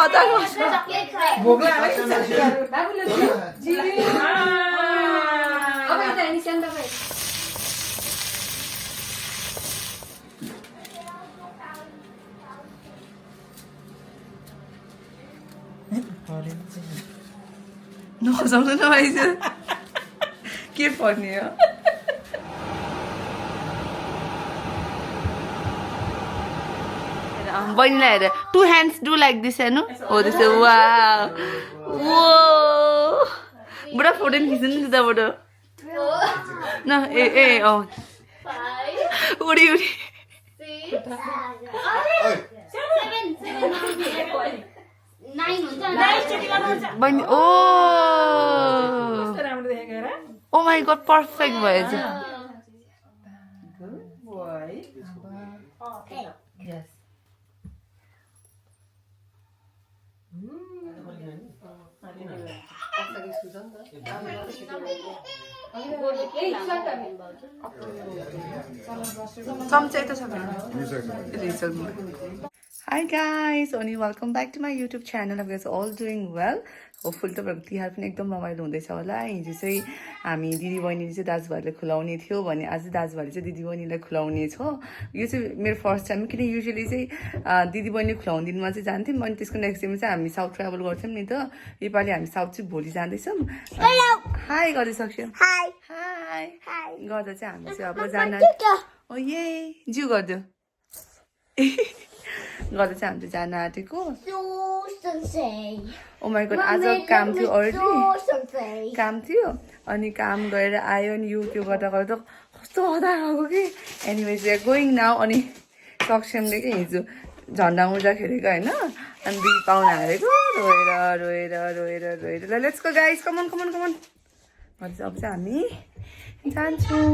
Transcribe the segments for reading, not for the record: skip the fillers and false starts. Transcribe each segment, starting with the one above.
मजा भोक लाग्यो अब यता नि सेन्टर भाइ नजाउनु न भाइ के पर्ने हो बहिनीलाई हेर 2 hands do like this हेर्नु हो त्यसो वाउ वो बुढा फोटो नि खिच्नु नि त्यताबाट न ए अँ उडी उडी बहिनी ओ ओ माई गड पर्फेक्ट भयो चाहिँ Yes. Hi guys, Oni, welcome back to my YouTube channel. I guess all doing well. Hopefully तपाईँको तिहार पनि एकदम रमाइलो हुँदैछ होला। हिजो चाहिँ हामी दिदी बहिनीले चाहिँ दाजुभाइलाई खुलाउने थियो भने आज दाजुभाइले चाहिँ दिदी बहिनीलाई खुलाउने छ। यो चाहिँ मेरो फर्स्ट टाइम किन युजुअली चाहिँ दिदी बहिनीले खुलाउने दिनमा चाहिँ जान्थ्यौँ अनि त्यसको नेक्स्ट डेमा चाहिँ हामी साउथ ट्राभल गर्थ्यौँ नि त। योपालि हामी साउथ चाहिँ भोलि जाँदैछौँ। हाई गर्दै सक्छौँ हाई हाई गर्दा चाहिँ हामी चाहिँ अब जान ओ ये जिउ गरिदियो गर्दा चाहिँ हामी जान आँटेको ओ माई गॉड आज काम थियो अलरेडी काम थियो अनि काम गरेर आयो अनि यो त्यो गर्दा गर्दा कस्तो हतार भएको कि anyways we are going now अनि सक्षमले के हिजो झन्डा उड्दा खेलेको होइन अनि दिदी पाहुना हालेको रोएर रोएर रोएर रोएर ल let's go guys come on come on come on अब चाहिँ हामी जान्छौँ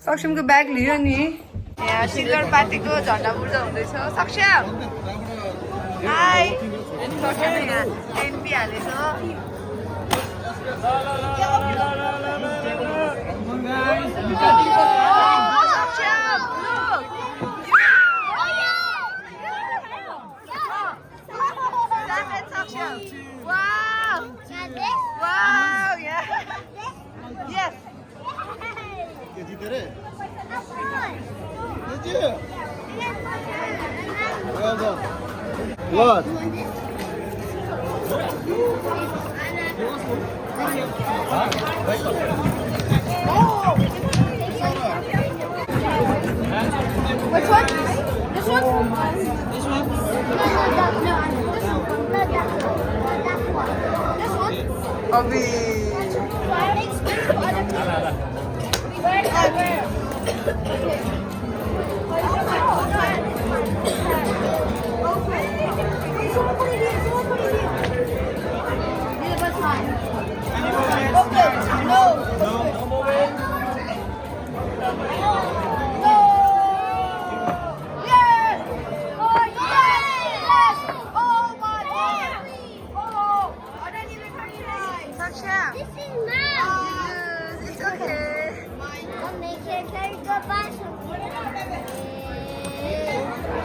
सक्षमको ब्याग लियो नि यहाँ सिल्भर पार्टीको झन्डा उड्दा हुँदैछ सक्षम हाई सक्षम यहाँ एनपी हालेको What? Which one? This one? This one? No, this one. Abhi.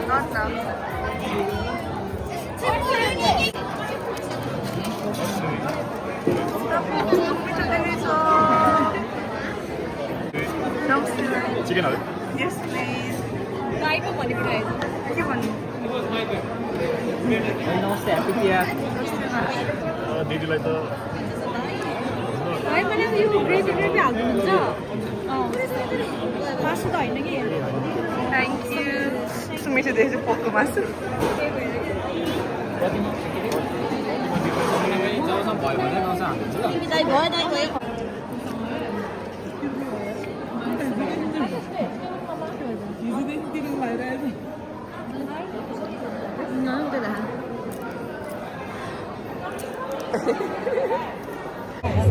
Not now. Chicken nugget. Yes, please. नमस्ते ह्याप्पी तिहार दिदीलाई त है मैले यो ग्रेभी ग्रेभी हाल्नुहुन्छ मासु त होइन कि Thank you. So मिठो देख्छ पोकको मासु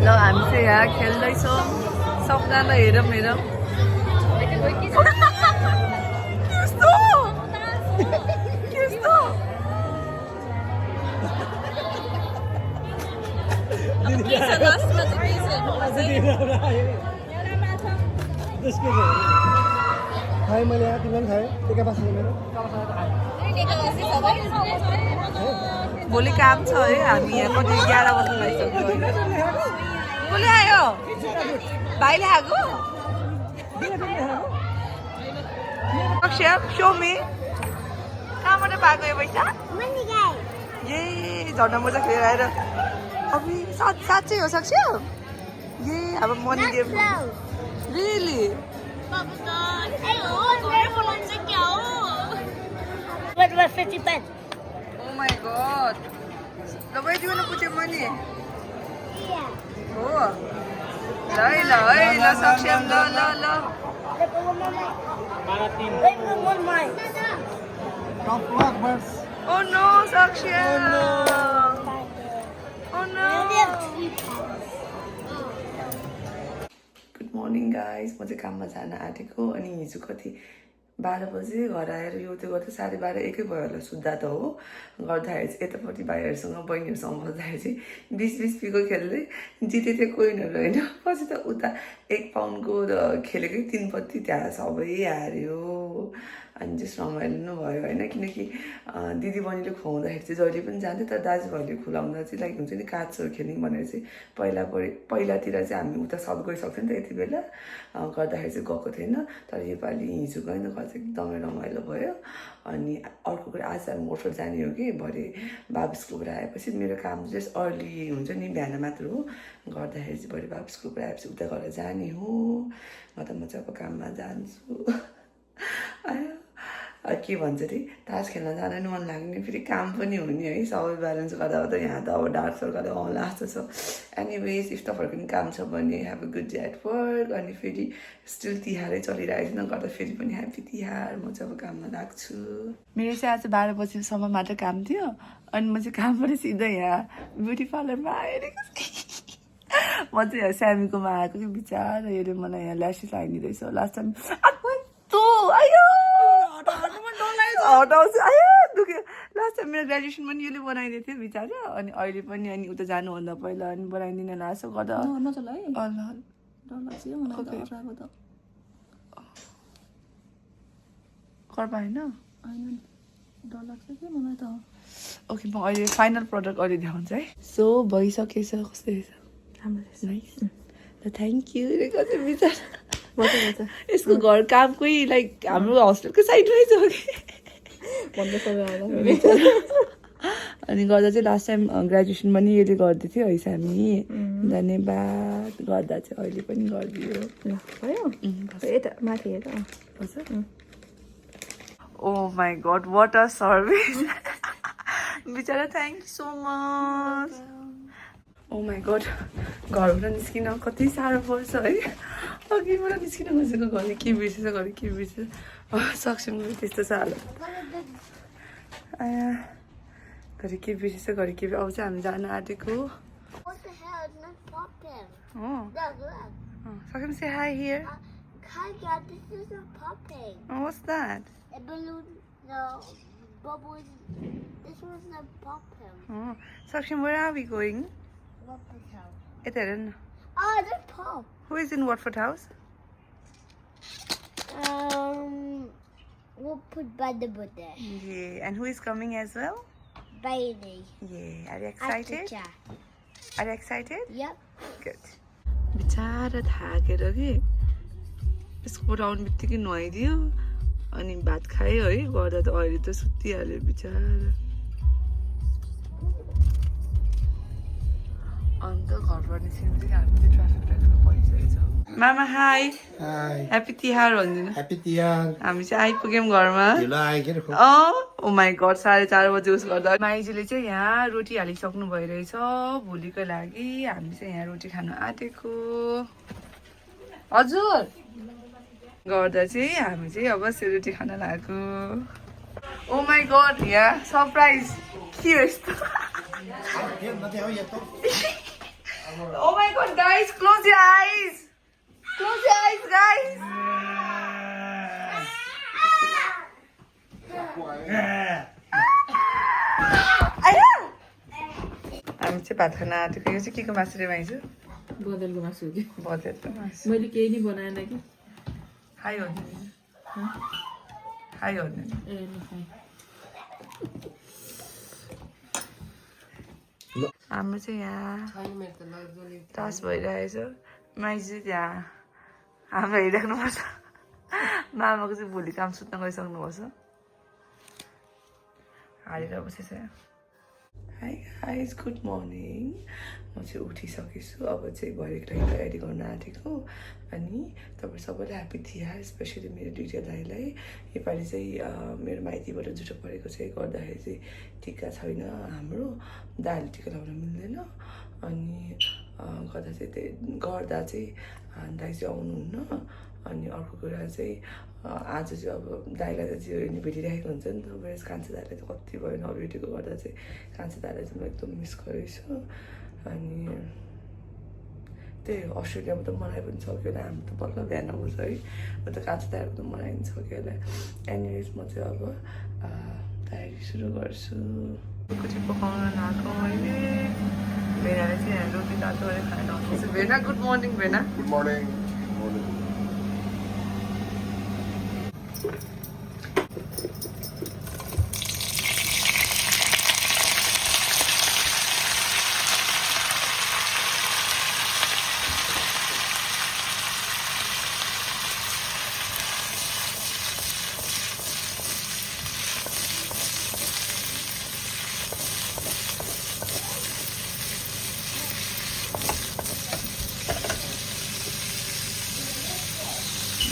ल हामी चाहिँ यहाँ खेल्दैछौँ सबजनालाई हेरौँ हेरौँ खाएँ मैले यहाँ तिमीले पनि खाएँ टेका पास मेरो भोलि काम छ है हामी यहाँ कति 11 बज्न लागिसक्यो कसले आयो भाइले आएको अक्षय शो मी कहाँबाट पाएको यो पैसा ए झन्डा मजा खेलेर आएर अबि साँच्चै हो सक्छ ए अब money game really Oh my god. Lo where do you want to put your money? Oh. La Saksham la. Oh no, Saksham. Oh no. Good morning guys. म चाहिँ काममा जान आँटेको अनि हिजो कति 12 बजे घर आएर यो त्यो गर्दा 12:30 1 भयो होला सुत्दा त हो गर्दाखेरि चाहिँ यतापट्टि भाइहरूसँग बहिनीहरूसँग बस्दाखेरि चाहिँ 20 पिको खेल्दै जिते त्यो कोइनहरू होइन पछि त उता 1 पाउन्डको खेलेकै 3 पत्ती त्यहाँ सबै हार्यो अनि just रमाइलो भयो होइन किनकि दिदी बहिनीले खुवाउँदाखेरि चाहिँ जहिले पनि जान्थ्यो तर दाजुभाइले खुलाउँदा चाहिँ लाइक हुन्छ नि काट्सहरू खेल्ने भनेर चाहिँ पहिलातिर चाहिँ हामी उता सब गइसक्थ्यो नि त यति बेला गर्दाखेरि चाहिँ गएको थिएन तर योपालि हिजो गएन घर चाहिँ एकदमै रमाइलो भयो अनि अर्को कुरा आज हामी मोटर जाने हो कि भरे बाबु स्कुलबाट आएपछि मेरो काम जस्ट अर्ली हुन्छ नि बिहान मात्र हो गर्दाखेरि चाहिँ भरे बाबु स्कुलबाट आएपछि उता गरेर जाने हो म त म चाहिँ अब काममा जान्छु के भन्छ अरे तास खेल्न जान नि मन लाग्ने फेरि काम पनि हुने है सबै ब्यालेन्स गर्दा त यहाँ त अब डार्क सर्कल आउला जस्तो छ एनिवेज इफ तपाईँहरूको पनि काम छ भने have a good day at work अनि फेरि स्टिल तिहारै चलिरहेको छैन गर्दा फेरि पनि ह्याप्पी तिहार म चाहिँ अब काममा लाग्छु मेरो चाहिँ आज 12 बजीसम्म मात्र काम थियो अनि म चाहिँ कामबाट सिधै यहाँ ब्युटी पार्लरमा आइरहेको म चाहिँ यहाँ स्यामीकोमा आएको कि बिचारा हेऱ्यो मलाई यहाँ ल्यासेस लगाइदिँदैछ लास्ट टाइम हटाउँछु आयो दुख्यो लास्ट टाइम मेरो ग्रेजुएसन पनि यसले बनाइदिएको थियो बिचारा अनि अहिले पनि अनि उता जानुभन्दा पहिला अनि बनाइदिन लाग्छ गर्दा कर्पा होइन ओके म अहिले फाइनल प्रडक्ट अहिले देखाउँछु है सो भइसकेछ कस्तो रहेछ थ्याङ्क यू बिचारा यसको घर कामकै लाइक हाम्रो हस्टेलको साइडमै छ अनि गर्दा चाहिँ लास्ट टाइम ग्रेजुएसन पनि यसले गर्दै थियो है हामी धन्यवाद गर्दा चाहिँ अहिले पनि गरिदियो oh my god what a service बिचरा thank you so much oh my god घरबाट निस्किन कति साह्रो पर्छ है अघिबाट निस्किन खोजेको घरले के बिर्सेछ घरि के बिर्सेछ सक्षम त्यस्तो छ हालत घरि के बिर्सेछ घरि के अब चाहिँ हामी जान आँटेको सक्षम say hi here. Hi Dad, this isn't popping. What's that? The balloon, the bubbles, this one's not popping. Saqshyam, where are we going? Watford House. Itaran. Oh, they pop. Who is in Watford House? We'll put Butter there. Yeah, and who is coming as well? Bailey. Yeah, are you excited? Are you excited? Yep. Good. बिचारा थाकेर कि school आउनु बित्तिकै नुहाइदियो अनि भात खायो है गर्दा त अहिले त सुतिहाल्यो बिचारा अन्त घरबाट निस्किनु चाहिँ हामी चाहिँ ट्राफिक लाइटमा परिसकेको छ मामा हाई ह्याप्पी तिहार भनिदिनु ह्याप्पी तिहार हामी चाहिँ आइपुग्यौँ घरमा ओ माई गड 4:30 बजे उस गर्दा माइजूले चाहिँ यहाँ रोटी हालिसक्नु भइरहेछ भोलिको लागि हामी चाहिँ यहाँ रोटी खानु आँटेको हजुर गर्दा चाहिँ हामी चाहिँ अब सेलरोटी खान लागेको ओ माई गड यहाँ सरप्राइज के हो यस्तो Oh my god, guys, close your eyes. Close your eyes, guys. हामी चाहिँ भात खान आँटेको यो चाहिँ के को मासु रे माइजू बदलको मासु हो कि बदलको मासु मैले केही नि बनाएन कि हाई हो हाई हो ए हाम्रो चाहिँ यहाँ टास भइरहेछ माइज चाहिँ त्यहाँ हाम्रो हेरिराख्नुपर्छ मामाको चाहिँ भोलि काम सुत्न गइसक्नुपर्छ हालेर बसेछ हाई गाइज गुड मर्निङ म चाहिँ उठिसकेछु अब चाहिँ भरेको लागि तयारी गर्न आँटेको अनि तपाईँ सबैलाई ह्याप्पी तिहार स्पेसली मेरो दुईटा दाइलाई योपालि चाहिँ मेरो माइतीबाट जुठो परेको चाहिँ गर्दाखेरि चाहिँ टिका छैन हाम्रो दाइले टिका लगाउन मिल्दैन अनि गर्दा चाहिँ गर्दा चाहिँ दाइ चाहिँ आउनुहुन्न अनि अर्को कुरा चाहिँ आज चाहिँ अब दाइलाई त चाहिँ भेटिरहेको हुन्छ नि त वेस कान्छे दाइलाई चाहिँ कति भयो नभेटेको गर्दा चाहिँ कान्छे दाइलाई चाहिँ म एकदम मिस गरेछु अनि त्यही हो अस्ट्रेलियामा त मनाइ पनि सक्यो होला हामी त बल्ल बिहान आउँछ है म त कान्छे दाइहरू त मनाइन्छ सक्यो होला एनिवेज म चाहिँ अब तयारी सुरु गर्छु चाहिँ पकाउन लगाएको मैले भेनाले चाहिँ यहाँ रोटी तातो गरेर खाएर आउँछु भेना गुड मर्निङ भेना Good morning.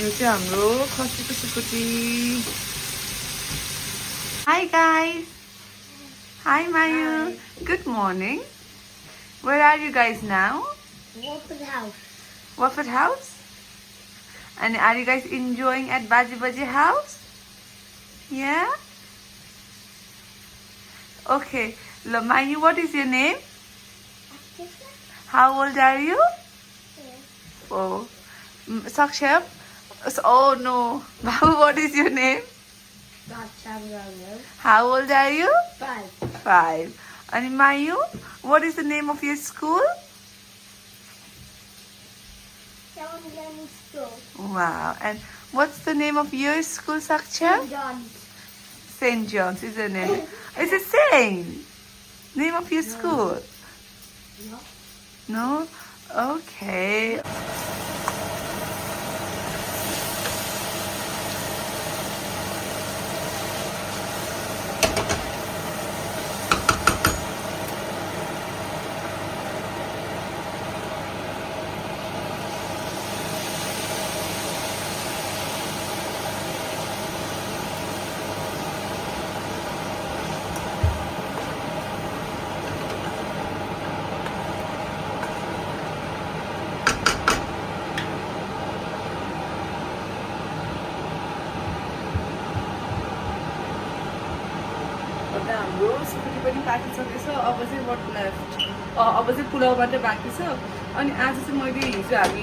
यो चाहिँ हाम्रो खसीको सुकुटी हाई गाइज हाई मायु good morning where are you guys now Waffle House. Waffle House and are you guys enjoying at Baji Baji house yeah okay Mayu what is your name how old are you oh Saksham oh no Babu what is your name how old are you 5 and Mayu what is the name of your school wow and what's the name of your school Saksham St. John's isn't it it's the same name of your school no okay हाम्रो सुकुटी पनि पाकिसकेछ अब चाहिँ what left अब चाहिँ पुलाउ मात्रै बाँकी छ अनि आज चाहिँ मैले हिजो हामी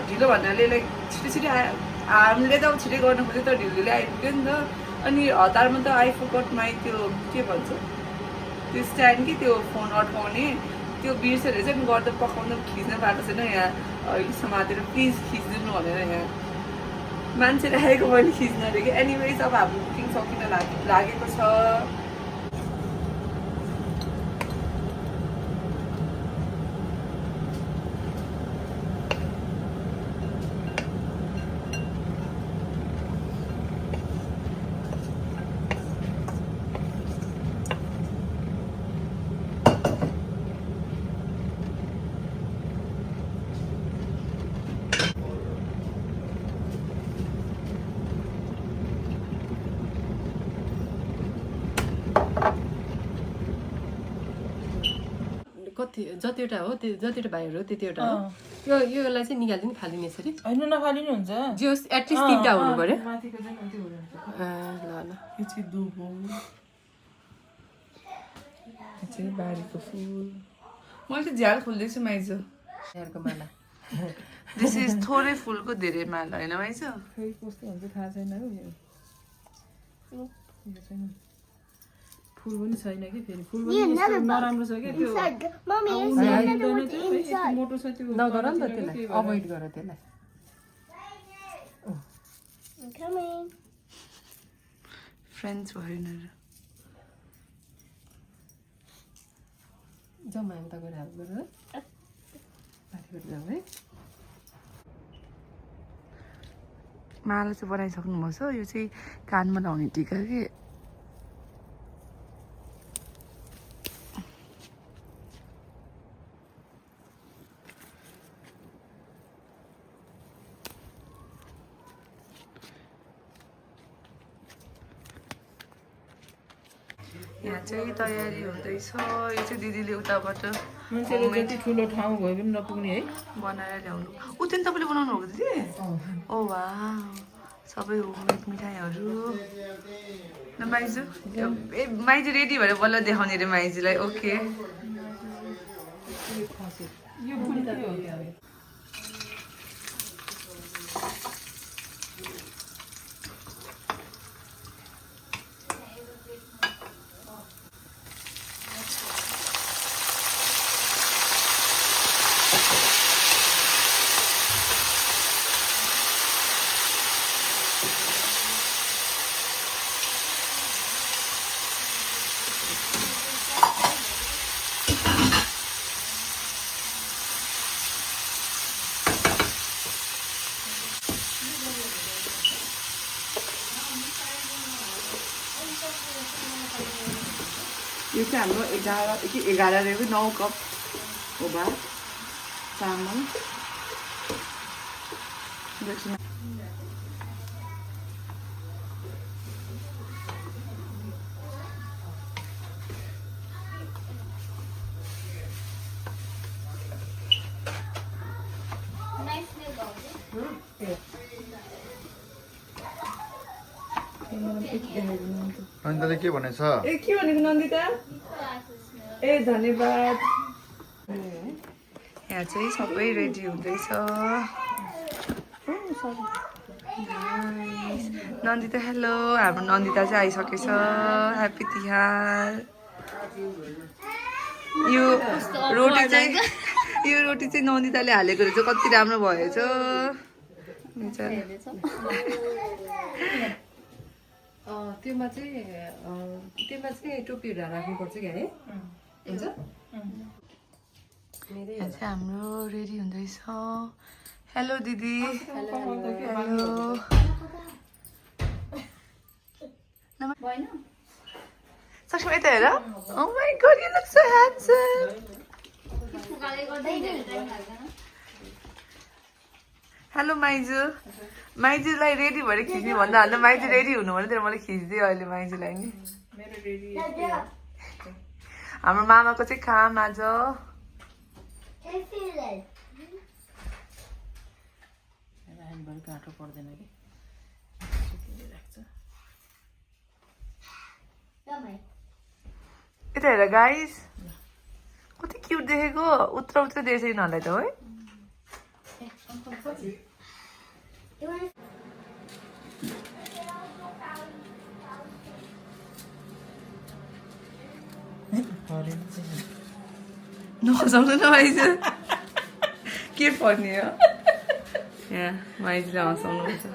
ढिलो भन्नाले लाइक छिटो छिटो हामीले त अब छिटै गर्नु खोज्यो तर ढिलोले आइपुग्यो नि त अनि हतारमा त आई फर्गट माई त्यो के भन्छ त्यो स्ट्यान्ड कि त्यो फोन अड्काउने त्यो बिर्सेर चाहिँ गर्दा पकाउँदा खिच्न पाएको छैन यहाँ समातेर प्लिज खिचिदिनु भनेर यहाँ मान्छे राखेको मैले खिच्न अरे कि एनिवेज अब हाम्रो कुकिङ सकिन लागेको छ कति जतिवटा हो त्यो जतिवटा भाइहरू हो त्यतिवटा हो योलाई चाहिँ निकालिदिनु खालिदिने यसरी होइन नखालिनु हुन्छ जो एटलिस्ट 3टा हुनु पर्यो माथिको चाहिँ माथि हुनु हुन्छ ल यो चाहिँ दुबो यो चाहिँ बारीको फुल मैले चाहिँ झ्याल खोल्दैछु माइजो यहाँको माला दिस इज थोरै फुलको धेरै माला होइन माइजो खै कस्तो हुन्छ थाहा छैन हौ यो छैन फुल पनि छैन कि फेरि फुल पनि यस्तो नराम्रो छ क्या त्यो Mommy, is आउँदैन there त्यो another one यति inside? मोटो छ त्यो नगर नि त त्यही त्यसलाई भएर। अभोइड गर त्यसलाई I'm coming. फ्रेन्ड्स भयो यिनीहरू जाउँ हामी उता गएर हेल्प गरेर माथिबाट जाउँ है माला चाहिँ बनाइसक्नु भएको छ यो चाहिँ कानमा लाउने टिका के यहाँ चाहिँ तयारी हुँदैछ यो चाहिँ दिदीले उताबाट मान्छेले जति ठुलो ठाउँ भए पनि नपुग्ने है बनाएर ल्याउनु ऊ त्यो तपाईँले बनाउनु भएको दिदी ओ वाह सबै होममेड मिठाईहरू ल माइजू ए माइजू रेडी भएर बल्ल देखाउने अरे माइजूलाई ओके यो फुल के हो क्या यो चाहिँ हाम्रो 11 9 कप हो भात चामल अनिताले के भनेछ ए के भनेको नन्दिता ए धन्यवाद यहाँ चाहिँ सबै रेडी हुँदैछ नन्दिता हेलो हाम्रो नन्दिता चाहिँ आइसकेछ ह्याप्पी तिहार यो रोटी चाहिँ नन्दिताले हालेको रहेछ कति राम्रो भएछ त्योमा चाहिँ टोपीहरू राख्नुपर्छ क्या है हुन्छ यहाँ चाहिँ हाम्रो रेडी हुँदैछ हेलो दिदी हेलो सक्षम यता हेर Oh my god, you look so handsome. Hello माइजू माइजूलाई रेडी भएर खिच्ने भन्दा हाल्दा माइजू रेडी हुनु भने तर मैले खिचिदिएँ अहिले माइजूलाई नि हाम्रो मामाको चाहिँ काम आज घाटो पर्दैन कि यता हेर गाइस कति क्युट देखेको उत्र दिएछ यिनीहरूलाई त है नहसाउनु न माइजू के पर्ने हो यहाँ माइजूले हँसाउनुहुन्छ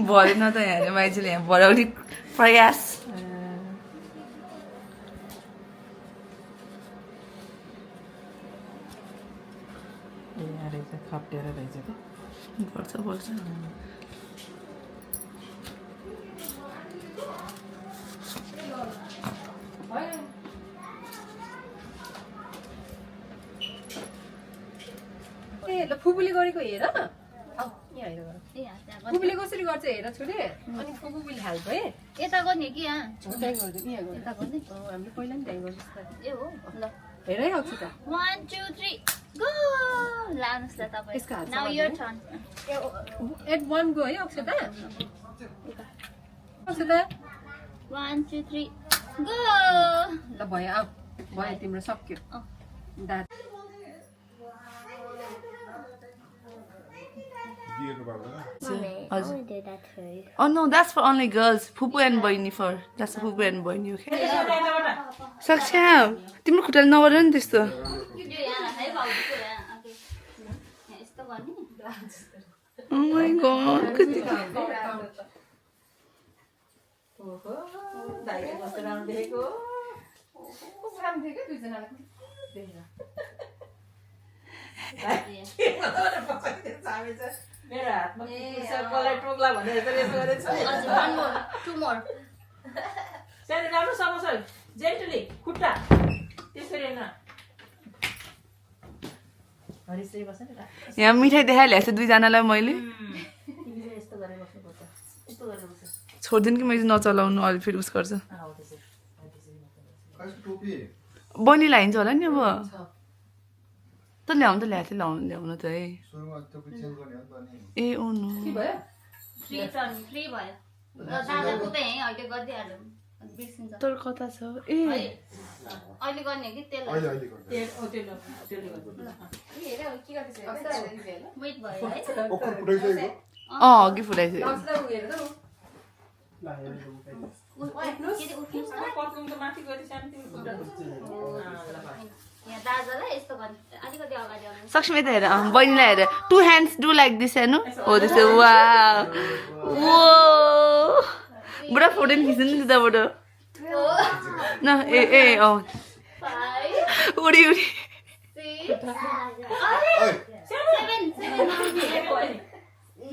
भरेन त यहाँ माइजूले यहाँ भराउने प्रयास खप्टेर रहेछ कि पर्छ ए ल फुपूले गरेको हेर फुपूले कसरी गर्छ हेर छोडे अनि फुपू विल हेल्प है यता गर्ने कि यहाँ त्यहीँ गरिदिउँ यहाँ यता गर्ने हामीले पहिला नि त्यहीँ गर्छ ए हो ल हेर है आउँछु त 1 2 3 गो लानुस् ल तपाईँ यसको हात now your turn at 1 go है अक्षता अक्षता 1 2 3 गो ल भयो आऊ भयो तिम्रो सक्यो दात Oh no, that's for only girls. Pupu and Boyni for. That's Pupu and Boyni, okay? Saksham, तिम्रो खुट्टाले नगर नि त्यस्तो. Oh my god. ओहो दाइले कस्तो राम्रो देखेको कस्तो राम्रो देख्यो दुईजनालाई मेरो हातमा कसलाई टोक्ला भनेर यसो गरेछ One more, two more. सानो राम्रोसँग छ जेन्टली खुट्टा त्यसरी हैन हरिसले बस नि यहाँ मिठाई देखाइरहेको छु दुईजनालाई मैले तिमीले यस्तो गरेर बस्नुपर्छ यस्तो गरेर बस्छ छोडिदिनु कि मैले नचलाउनु अहिले फेरि उस गर्छ हो त्यसरी टोपी बहिनीलाई हिँड्छ होला नि अब त ल्याउनु त ल्याएको थियो ल्याउनु त है सुरुमा टोपी चेन्ज गर्ने हो नि त अनि ए ओ नो के भयो Free turn, free भयो दादाको त यहीँ अहिले गरिदिइहालौँ बिर्सिन्छ तर कता छ ए अहिले गर्ने हो कि त्यसलाई अहिले अहिले गर्दा त्यसले वेट भयो है ओखर फुटाइसकेको अघि फुटाइसक्यो उठ्नुहोस् न पत्लुङ त माथि गरी सानो तिमी खुट्टा यहाँ दादालाई यस्तो गर्ने अलिकति अगाडि आउनु सक्ष्म यता हेर बहिनीलाई हेर two hands do like this हेर्नु हो त्यस्तो वा वो बुढा फोटो नि खिच्नु नि त्यताबाट न ए ए अँ 5 उडी उडी 6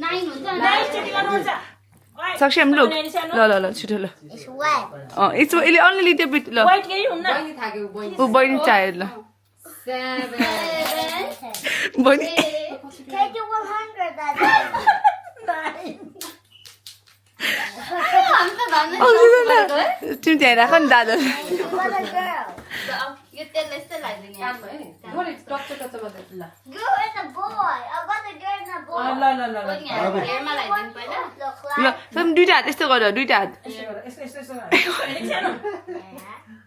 9 हुन्छ सक्ष्म लुक ल ल ल छिटो ल It's wet. अँ इट्स यसले अन्ली लिटल बिट ल वाइट केही हुन्न ऊ बहिनी चाहियो ल 7 बहिनी Take it 100 Dada. 9 तिमी त्यहाँ राख नि दादा What a girl. यो त्यसलाई यस्तै लगाइदिने Girl and a boy. I want a girl and a boy. ल ल ल हेयरमा लगाइदिनु पहिला ल तर दुइटा हात यस्तो गर दुइटा हात यस्तो यस्तो यस्तो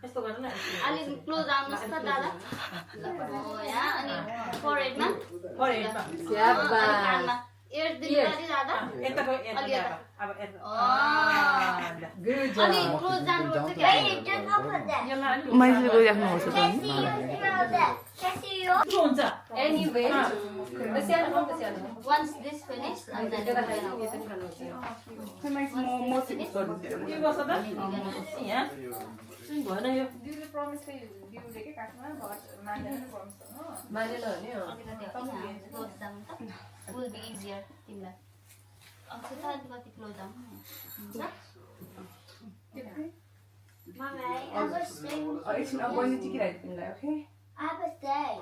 यस्तो गर्नु न अलिक क्लोज आउनुहोस् त दादा हो यहाँ अनि फोरहेडमा कानमा एयर दिनु दादा यताको अलि यता अब यता अनि क्लोज जानुपर्छ कि मान्छेले गइराख्नुपर्छ त के हुन्छ Anyway, Once this finished, and then के गर्छ त यहाँ भएन यो close down will be easier तिमीलाई अब चाहिँ अलिकति क्लोज आउनु Mommy, I was saying एकछिन अब बहिनी टिकिरहेको तिमीलाई okay I was saying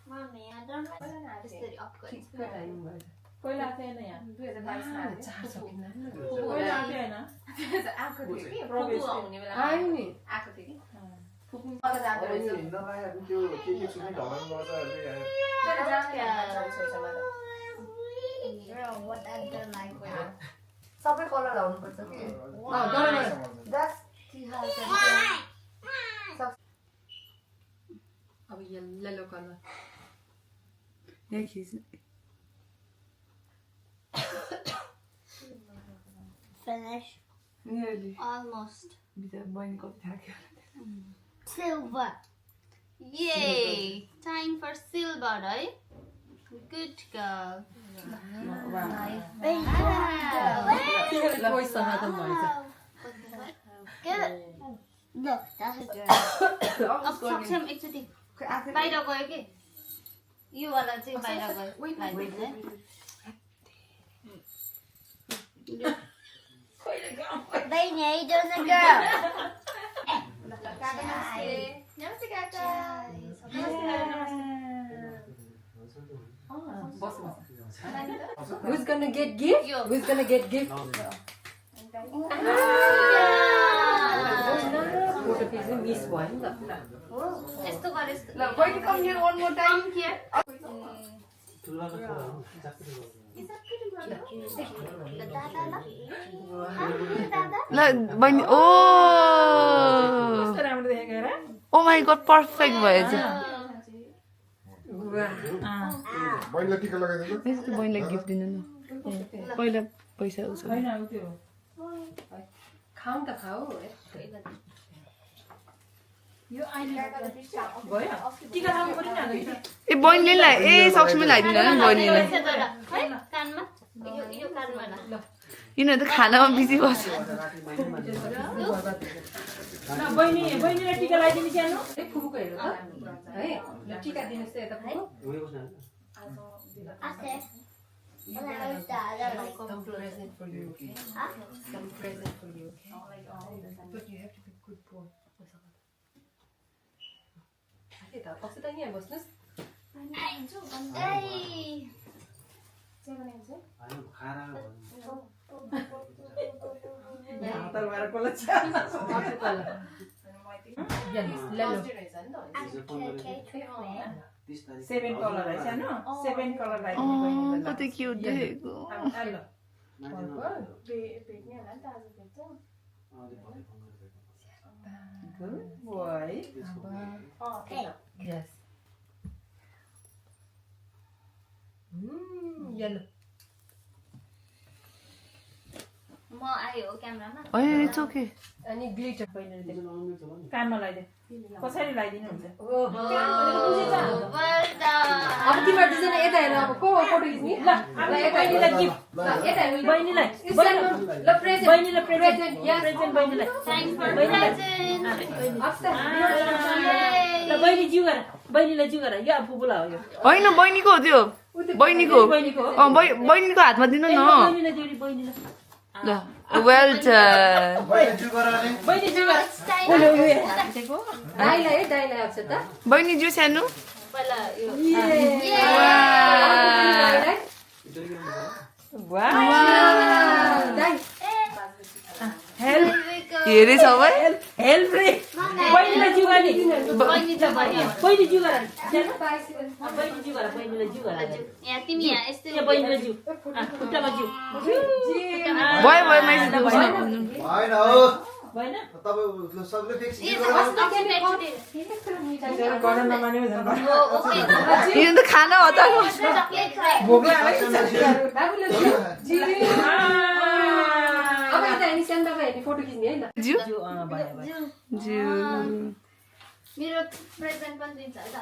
Mommy, I don't like त्यसरी up गर्नु पहिला थिएन यहाँ पहिला थिएन Girl, what I don't like with it. सबै कलर आउनुपर्छ कि अब yellow color. यहाँ खिच्नु Finish. Nearly. Almost. भित्र बहिनी कति थाक्यो Silver. Yay! Time for silver, right? Good girl. Good. Look, that's a girl. अब सक्षम एकचोटि बाहिर गयो कि यो वाला चाहिँ बाहिर गयो Baby, how you doing, the girl? Namaste, Kaka. Who's gonna get gift? You. Who's gonna get gift? Photo piece miss भयो नि त यस्तो गर यस्तो ल बहिनी come here one more time Come here. ल बहिनी ओ कस्तो राम्रो देखेको हेर ओ माई गॉड पर्फेक्ट भयो चाहिँ बहिनीलाई टिका लगाइदिनु यस्तो बहिनीलाई गिफ्ट दिनु न पहिला पैसा उसो होइन उ त्यो खाऊ त खाऊ यो अहिले भयो टिका लाउनु पर्यो नि हाल्नु ए बहिनीले ए सक्ष्मै लगाइदिनु न बहिनीलाई कानमा यो कानमा यिनीहरू त खानामा बिजी बस्छ बहिनीलाई टिका लगाइदिनु सानो फुपूको हेर्नु त है ल टिका दिनुहोस् त यता फुपू Some present for you, okay? Some present for you, okay? But you have to be good boy. Kita, paksa tanya bosnus. Seven colour है सानो सेभेन कलर लगाइदिनु बहिनीलाई कति क्युट देखेको Good boy. Yes. Yellow. म आयो क्यामेरामा होइन इट्स ओके Any glitter. कानमा लगाइदे कसरी लगाइदिनु हुन्छ अब तिमीहरू दुईजना यता हेर अब को फोटो खिच्ने ल बहिनीलाई गिफ्ट ल यता हेर बहिनीलाई ल प्रेजेन्ट बहिनीलाई प्रेजेन्ट Yes. प्रेजेन्ट बहिनीलाई थ्याङ्क्स फर ल बहिनी जिउ गर बहिनीलाई जिउ गर यो अब फुपूलाई हो यो होइन बहिनीको हो त्यो बहिनीको बहिनीको हो बहिनीको हातमा दिनु न बहिनीलाई जिउ बहिनीलाई ल वेल डन बहिनी जिउ गर दाइलाई है दाइलाई अक्षर त बहिनी जिउ सानो पहिला यो दाइ हेल्प हेरे सबै हेल्प रे बहिनीलाई जिउ गर्ने बहिनी जिउ गर बहिनी जिउ गर बहिनीलाई जिउ गर यहाँ तिमी यहाँ यस्तै यहाँ बहिनीलाई जिउ खुट्टामा जिउ भयो भयो मैले होइन हो भएन तपाईँ सबले फिक्स गर्न नमाने यो त खाना हो त भोक लाग्यो अब यता हेर्ने सानो बाबा हेर्ने फोटो खिच्ने है ल जिउ जिउ भयो जिउ मेरो प्रेजेन्ट पनि दिन्छ है त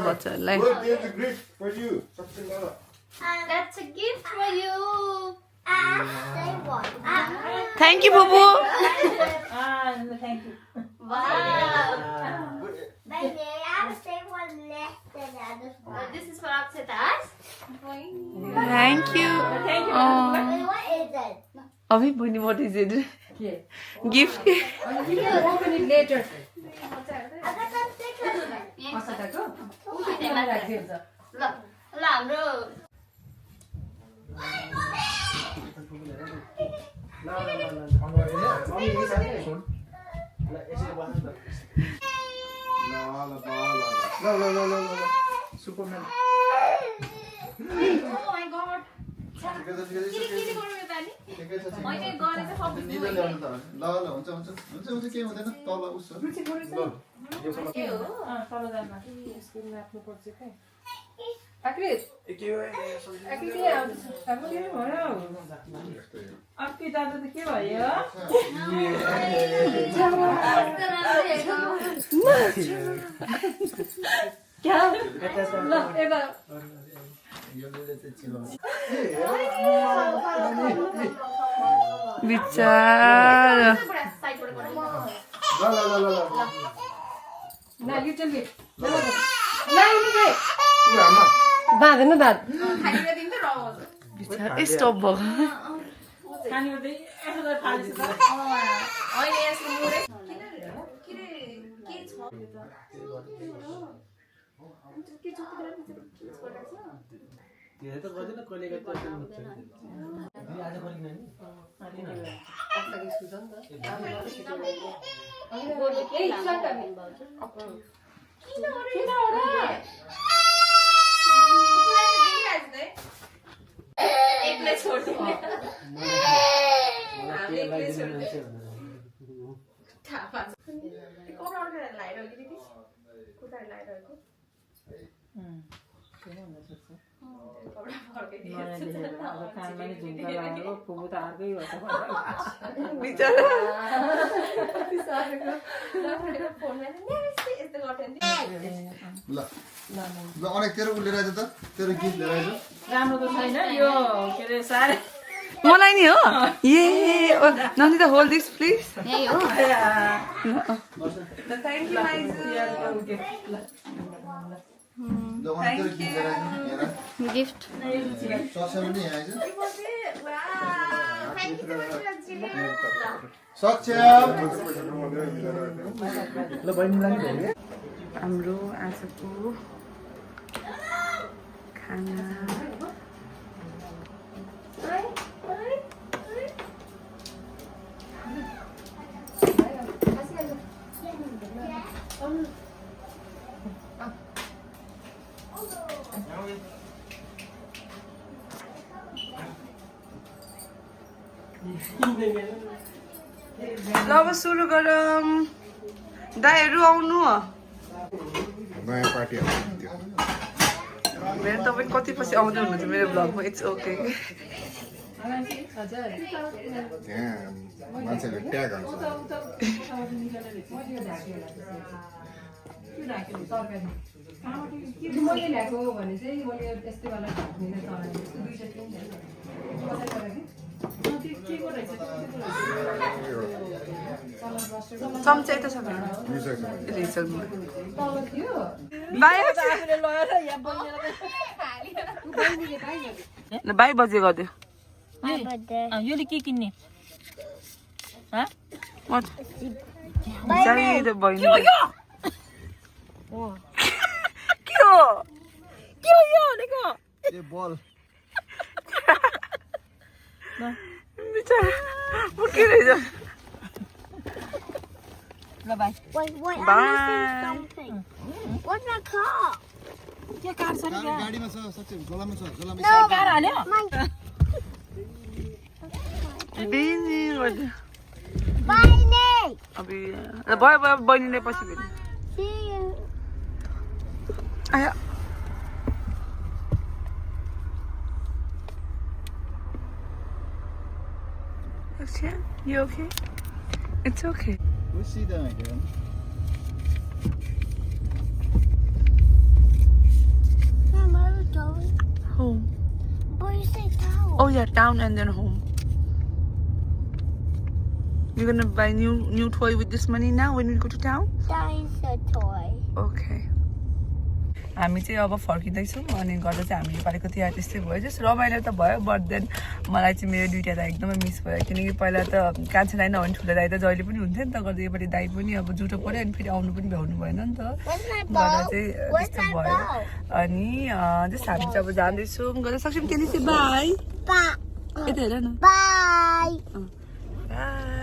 बच्चाहरूलाई There's a gift for you. Something like that. That's a gift for you. Thank you बुबु thank you Wow. This is for Akshatas. Thank you thank you Abhi बहिनी what is it gift open it later ल हाम्रो Superman. Oh my god. Akrit अक्की दाजु त के भयो क्या ल एउटा बिचारा ना लिटल बिट बाँधेन दाँत बिचारा स्टप भयो खाने गर्दै यसो फाल्छ त कानमा नि झुम्का लगाएको फुपू त अर्कै हो बिचारा ल अनेक तेरो उसले रहेछ त तेरो गिफ्ट लिएर आइज राम्रो त छैन यो के अरे साह्रै मलाई नि हो ए नन्दिता होल्ड दिस प्लिज यही हो थ्याङ्क यू माइजू गिफ्ट हाम्रो आजको खाना ल अब सुरु गरौँ दाइहरू आउनु नयाँ पार्टी मेरो तपाईँ कति पछि आउँदै हुनुहुन्छ मेरो भ्लगमा इट्स ओके त्यहाँ मान्छेले ट्याग हाल्छ मैले ल्याएको भने चाहिँ मैले यस्तै वाला ढाक्दिनँ चम्चा यता छ बाई बजे गरिदियो योले के किन्ने बहिनी ए बल बिचारा मुकिरहेछ Wait, Bye. What's my car? के कार छ नि गाडीमा छ सक्छ गोलामा छ गोलामा कार हाल्यो बिनी गरिदियो Bye, भयो भयो बहिनीले पछि भेट्नु See you. आया You okay? It's okay. We'll see them again. Mom, where are we going? Home. But you say town. Oh yeah, town and then home. You're gonna buy new toy with this money now when we go to town? Dinosaur toy. Okay. हामी चाहिँ अब फर्किँदैछौँ अनि गर्दा चाहिँ हामी योपालिको तिहार त्यस्तै भयो जस्ट रमाइलो त भयो बट देन मलाई चाहिँ मेरो दुइटा दाइ एकदमै मिस भयो किनकि पहिला त कान्छो दाइ नभने ठुलो दाइ त जहिले पनि हुन्थ्यो नि त गर्दा योपालि दाइ पनि अब जुठो पऱ्यो अनि फेरि आउनु पनि भ्याउनु भएन नि त गर्दा चाहिँ त्यस्तो भयो अनि जस्ट हामी चाहिँ अब जाँदैछौँ गर्दा सक्छौँ त्यसले चाहिँ बाई Bye. यता हेर न Bye. बाई